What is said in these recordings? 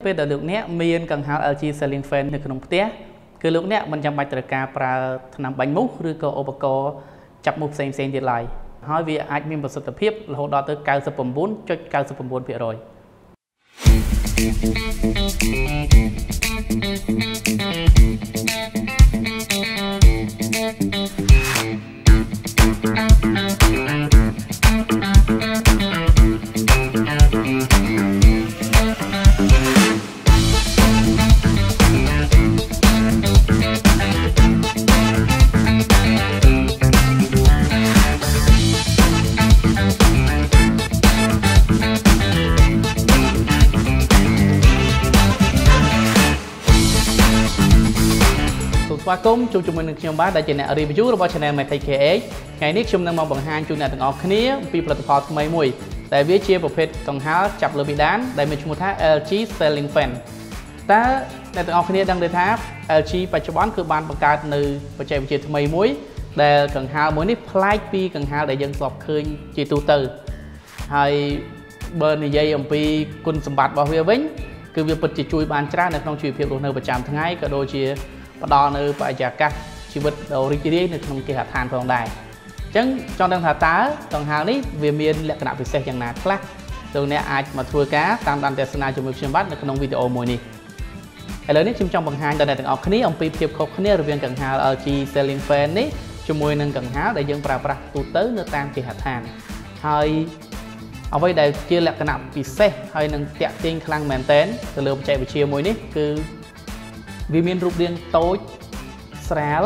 ពេលដែលលោកអ្នកមានកង្ហារ LG Ceiling Fan នៅក្នុងផ្ទះគឺលោកអ្នកមិនចាំបាច់ត្រូវការប្រើថ្នាំបាញ់មូសឬក៏ឧបករណ៍ចាប់មូសផ្សេងៗទៀតឡើយហើយវាអាចមានប្រសិទ្ធភាពរហូតដល់ទៅ 99.99%ស្វាគមន៍ជួបជាមួយនឹងខ្ញុំបាទដែលជាអ្នក review របស់ channel MyTech KH ថ្ងៃនេះខ្ញុំនឹងមកបង្ហាញជូនអ្នកទាំងអស់គ្នាពីផលិតផលថ្មីមួយដែលវាជាប្រភេទកង្ហារចាប់លើពិដានដែលមានឈ្មោះថា LG Ceiling Fan តើអ្នកទាំងអស់គ្នាដឹងទេថា LG បច្ចុប្បន្នគឺបានបង្កើតនៅបច្ចេកវិទ្យាថ្មីមួយដែលកង្ហារមួយនេះប្លែកពីកង្ហារដែលយើងធ្លាប់ឃើញជាទូទៅហើយបើនិយាយអំពីគុណសម្បត្តិរបស់វាវិញគឺវាពិតជាជួយបានច្រើននៅក្នុងជីវភាពរស់នៅប្រចាំថ្ងៃក៏ដូចជាផ្ដល់នៅបរិយាកាសជីវិតដ៏រីករាយនៅក្នុងគេហដ្ឋានផងដែរអញ្ចឹងចង់ដឹងថាតើកង្ហារនេះវាមានលក្ខណៈពិសេសយ៉ាងណាខ្លះលោកអ្នកអាចមកធ្វើការតាមដានទស្សនាជាមួយខ្ញុំបាទនៅក្នុងវីដេអូមួយនេះឥឡូវនេះខ្ញុំចង់បង្ហាញដល់អ្នកទាំងអស់គ្នាអំពីភាពខុសគ្នារវាងកង្ហារ LG Ceiling Fan នេះជាមួយនឹងកង្ហារដែលយើងប្រើប្រាស់ទូទៅនៅតាមគេហដ្ឋានហើយអ្វីដែលជាលក្ខណៈពិសេសហើយនឹងតាក់ទាញខ្លាំងមែនទែនទៅលើបច្ចេកវិទ្យាមួយនេះគឺវាមានរូបរាងតូចស្រាល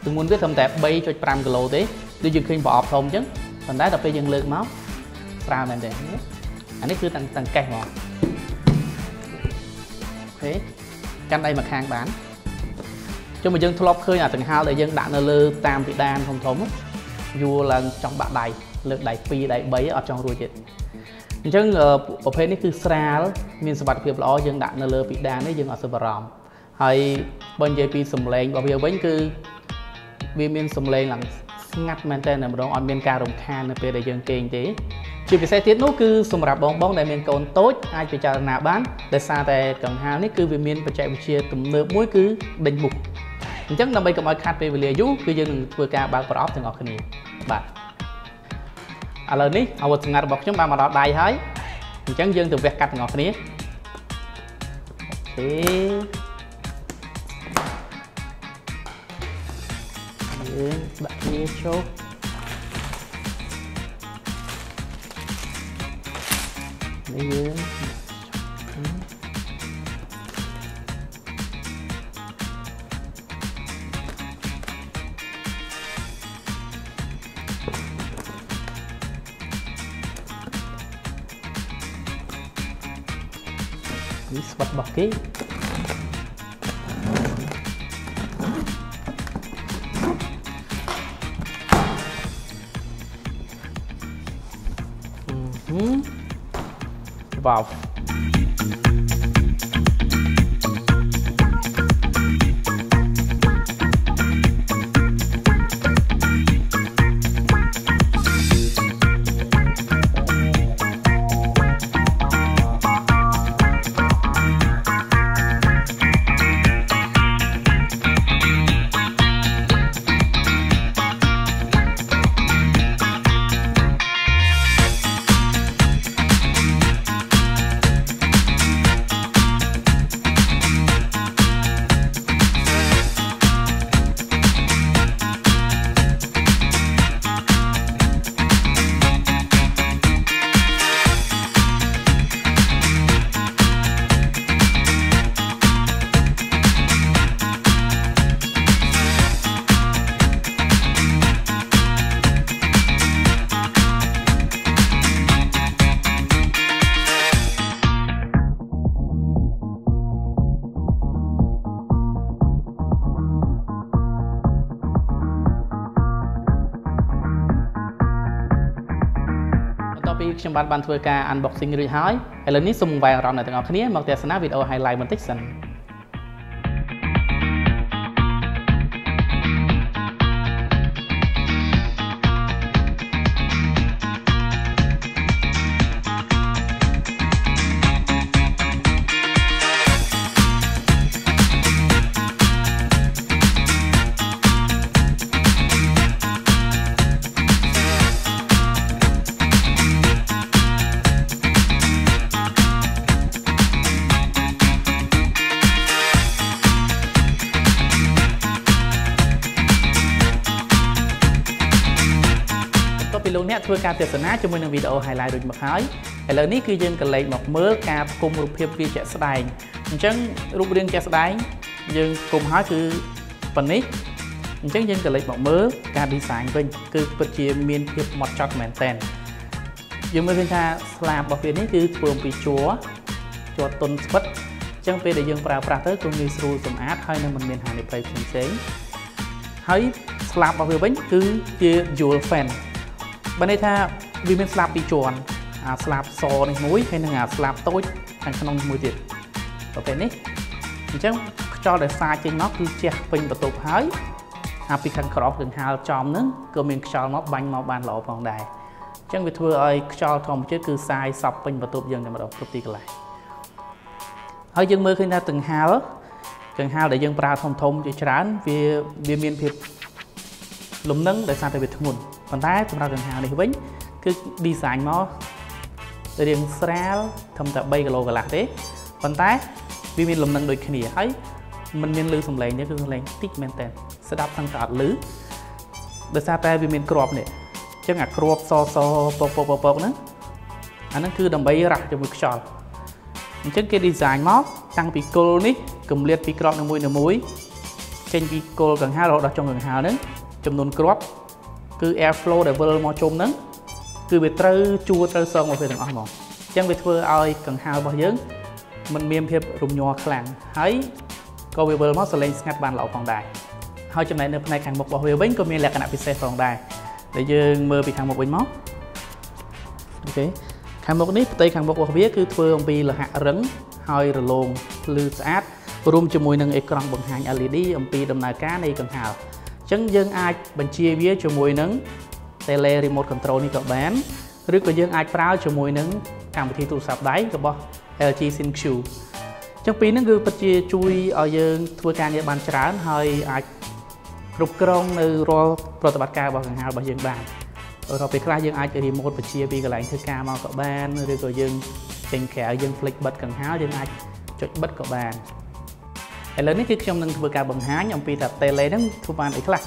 ទម្ងន់វាត្រឹមតែ 3.5 គីឡូទេដូចយើងឃើញប្រអប់ធំអញ្ចឹងប៉ុន្តែដល់ពេលយើងលើកមកស្រាលមែនទេអានេះគឺទាំងកេះហ្មងអូខេកាន់ដៃមកខាងបានចុះមកយើងធ្លាប់ឃើញអាដង្ហើលដែលយើងដាក់នៅលើតាមពិដានធំយួរឡើងចង់បាក់ដៃលើកដៃ2ដៃ3អត់ចង់រួចទៀតអញ្ចឹងប្រភេទនេះគឺស្រាលមានសុវត្ថិភាពល្អយើងដាក់នៅលើពិដាននេះយើងអត់សូវបារម្ភហើយបើនិយាយពីសំឡេងរបស់វាវិញគឺវាមានសំឡេងឡើងស្ងាត់មែនតើម្ដងអត់មានការរំខាននៅពេលដែលយើងគេងទេជាពិសេសទៀតនោះគឺសម្រាប់បងដែលមានកូនតូចអាចពិចារណាបានដោយសារតែកង្ហារនេះគឺវាមានបច្ចេកវិទ្យាទំនើបមួយគឺដេញមូសអញ្ចឹងដើម្បីកុំឲ្យខាត់ពេលវេលាយូរគឺយើងនឹងធ្វើការបើកប្រអប់ទាំងអស់គ្នាបាទឥឡូវនេះអាវុធសម្ងាត់របស់ខ្ញុំបានមកដល់ដៃហើយអញ្ចឹងយើងទៅវះកាត់ទាំងអស់គ្នាអូខេយើងដាក់គ្នាចូលនេះយើងនេះស្វិតរបស់គេវ៉ាវពីខ្ញុំបានធ្វើការ unboxing រួចហើយឥឡូវនេះសូមបង្វែរអារម្មណ៍អ្នកទាំងអស់គ្នាមកទស្សនាវីដេអូ highlight បន្តិចសិន ឥ អ្នកធ្វើការទស្សនាជាមួយនឹងវីដេអូ highlight រួចមកហើយឥឡូវនេះគឺយើងកលែងមកមើលការគុំរូបភាពវាជាក់ស្ដែងអញ្ចឹងរូបរាងជាក់ស្ដែងយើងគុំហើយគឺប៉ុណ្នេះអញ្ចឹងយើងកលែងមកមើលការ design វិញគឺពិតជាមានភាពហ្មត់ចត់មែនតើយើងមើលឃើញថាស្លាបរបស់វានេះគឺធ្វើអំពីជ័រទន់ស្វិតអញ្ចឹងពេលដែលយើងប្រើប្រាស់ទៅគឺងាយស្រួលសម្អាតហើយនឹងមិនមានហានិភ័យផ្សេងៗហើយស្លាបរបស់វាវិញគឺជា dual fan បើន័យថាវាមានស្លាបពីរជាន់អាស្លាបសនេះមួយហើយនឹងអាស្លាបតូចខាងក្នុងនេះមួយទៀតប្រភេទនេះអញ្ចឹងខ្យល់ដែលសាចេញមកគឺជះពេញបន្ទប់ហើយអាពីខាងក្រោមនឹងហាលចំហ្នឹងក៏មានខ្យល់មកបាញ់មកបានល្អផងដែរអញ្ចឹងវាធ្វើឲ្យខ្យល់ធម្មជាតិគឺសាយសពពេញបន្ទប់យើងតែម្ដងគ្រប់ទីកន្លែងហើយយើងមើលឃើញថាកង្ហាលដែលយើងប្រើធំជាច្រើនវាមានភាពលំនឹងដោយសារតែវាធ្ងន់ប៉ុន្តែសម្រាប់កង្ហាលនេះវិញគឺ design មករាងស្រាលធំតែ3គីឡូកន្លះទេប៉ុន្តែវាមានលំនឹងដូចគ្នាហើយมันមានលឺសំឡេងនេះគឺសំឡេងតិចមែនតើស្ដាប់ទាំងតែអត់លឺដោយសារតែវាមានគ្រាប់នេះអញ្ចឹងអាគ្រាប់សពកហ្នឹងអាហ្នឹងគឺដើម្បីរ៉ាស់ជាមួយខ្យល់អញ្ចឹងគេ design មកតាំងពីគល់នេះគម្លាតពីគ្រាប់នីមួយចេញពីគល់កង្ហាលរហូតដល់ចុងកង្ហាលហ្នឹងចំនួនគ្រាប់គឺ air flow ដែលវិលមកជុំហ្នឹងគឺវាត្រូវជួរត្រូវសងមកវាទាំងអស់ហ្មងអញ្ចឹងវាធ្វើឲ្យកង្ហាលរបស់យើងมันមានភាពរំញ័រខ្លាំងហើយក៏វាវិលមកសលេងស្ងាត់បានល្អផងដែរហើយចំណែកនៅផ្នែកខាងមុខរបស់វាវិញក៏មានលក្ខណៈពិសេសផងដែរដែលយើងមើលពីខាងមុខវិញមកអូខេខាងមុខនេះផ្ទៃខាងមុខរបស់វាគឺធ្វើអំពីលោហៈរឹងហើយរលោងភ្លឺស្អាតរួមជាមួយនឹងអេក្រង់បង្ហាញ LED អំពីដំណើរការនៃកង្ហាលអញ្ចឹងយើងអាចបញ្ជាវាជាមួយនឹង tele remote control នេះក៏បានឬក៏យើងអាចប្រើជាមួយនឹងកម្មវិធីទូរស័ព្ទដៃរបស់ LG Ceiling Fan អញ្ចឹងពីរហ្នឹងគឺពិតជាជួយឲ្យយើងធ្វើការងារបានច្រើនហើយអាចគ្រប់គ្រងនៅរាល់ប្រតិបត្តិការរបស់កង្ហាលរបស់យើងបានដល់ពេលខ្លះយើងអាច remote បញ្ជាពីកន្លែងធ្វើការមកក៏បានឬក៏យើងចេញក្រៅយើងភ្លេចបិទកង្ហាលយើងអាចចុចបិទក៏បានឥឡូវនេះគឺខ្ញុំនឹងធ្វើការបង្ហាញអំពីថា tele ហ្នឹងធ្វើបានអីខ្លះ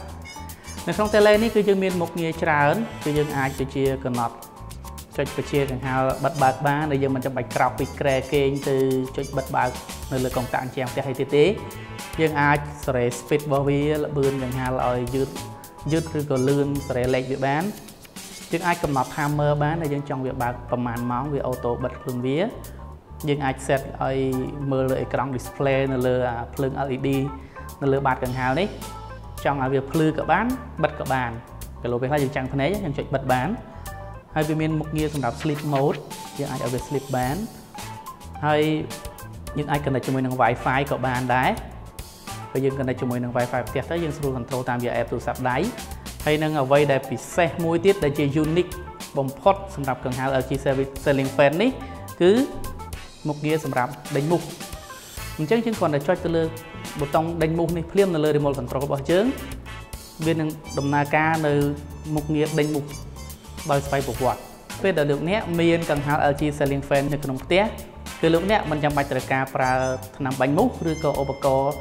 នៅក្នុង tele នេះគឺយើងមានមុខងារច្រើនគឺយើងអាចទៅជាកំណត់ចុចបញ្ជាកង្ហាលបិទបើកបានដែលយើងមិនចាំបាច់ក្រោកពីក្រែគេងទៅចុចបិទបើកនៅលើកុងតាក់អញ្ចឹងផ្ទះអីទៀតទេយើងអាចសេរី speed របស់វាល្បឿនកង្ហាលឲ្យយឺតឬក៏លឿនសេរីលេខវាបានយើងអាចកំណត់ timer បានដែលយើងចង់វាបើកប្រហែលម៉ោងវាអូតូបិទខ្លួនវាយើងអាច set ឲ្យមើលលើអេក្រង់ display នៅលើភ្លើង LED នៅលើបាតកង្ហាលនេះចង់ឲ្យវាភ្លឺក៏បានបិទក៏បានពេលពេលខ្លះយើងចាំងភ្នែកយើងចុចបិទបានហើយវាមានមុខងារសម្រាប់ sleep mode យើងអាចឲ្យវា sleep បានហើយយើងអាច connect ជាមួយនឹង Wi-Fi ក៏បានដែរពេលយើង connect ជាមួយនឹង Wi-Fi ផ្ទះទៅយើងស្រួល control តាមរយៈ app ទូរស័ព្ទដៃហើយនឹងអ្វីដែលពិសេសមួយទៀតដែលជា unique បំផុតសម្រាប់កង្ហាល LG Ceiling Fan នេះគឺមុខងារសម្រាប់ដេញមូសអញ្ចឹងយើងគ្រាន់តែចុចទៅលើប៊ូតុងដេញមូសនេះភ្លាមនៅលើ remote control របស់យើងវានឹងដំណើរការនៅមុខងារដេញមូសដោយស្វ័យប្រវត្តិពេលដែលលោកអ្នកមានកង្ហាល LG Ceiling Fan នៅក្នុងផ្ទះគឺលោកអ្នកមិនចាំបាច់ត្រូវការប្រើថ្នាំបាញ់មូសឬក៏ឧបករណ៍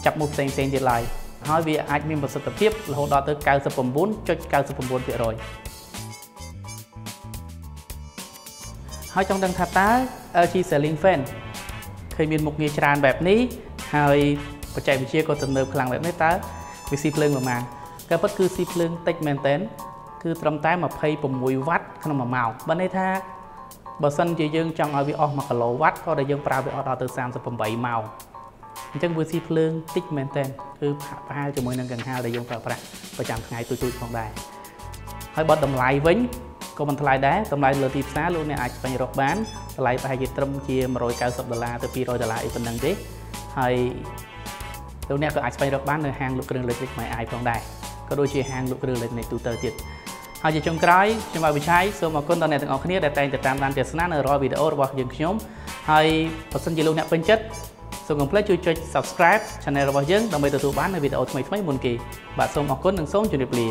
ចាប់មូសផ្សេងៗទៀតឡើយហើយវាអាចមានប្រសិទ្ធភាពរហូតដល់ទៅ 99.99% ហើយចង់ដឹងថាតើ LG Ceiling Fan ឃើញមានមុខងារច្រើនបែបនេះហើយបច្ចេកវិទ្យាក៏ទំនើបខ្លាំងបែបនេះតើវាស៊ីភ្លើងប្រមាណក៏ពិតគឺស៊ីភ្លើងតិចមែនទែនគឺត្រឹមតែ26វ៉ាត់ក្នុង1ម៉ោងបើន័យថាបើសិនជាយើងចង់ឲ្យវាអស់1គីឡូវ៉ាត់ក៏ដែលយើងប្រើវាអស់ដល់ទៅ38ម៉ោងអញ្ចឹងវាស៊ីភ្លើងតិចមែនទែនគឺប្រហែលជាមួយនឹងកង្ហាលដែលយើងប្រើប្រាស់ប្រចាំថ្ងៃទូចៗផងដែរហើយបើតម្លៃវិញក៏មិនថ្លៃដែរតម្លៃលើទីផ្សារលោកអ្នកអាចស្វែងរកបានតម្លៃប្រហែលជាត្រឹមជា$190ទៅ$200អីប៉ុណ្ណឹងទេហើយលោកអ្នកក៏អាចស្វែងរកបាននៅហាងលក់គ្រឿងអេឡិចទ្រិក MyTech ផងដែរក៏ដូចជាហាងលក់គ្រឿងអេឡិចទ្រិកទូទៅទៀតហើយជាចុងក្រោយខ្ញុំបាទវិឆ័យសូមអរគុណដល់អ្នកទាំងអស់គ្នាដែលតែងតែតាមដានទស្សនានៅរាល់វីដេអូរបស់យើងខ្ញុំហើយបើសិនជាលោកអ្នកពេញចិត្តសូមកុំភ្លេចជួយចុច Subscribe Channel របស់យើងដើម្បីទទួលបាននូវវីដេអូថ្មីៗមុនគេបាទសូមអរគុណនិងសូមជម្រាបលា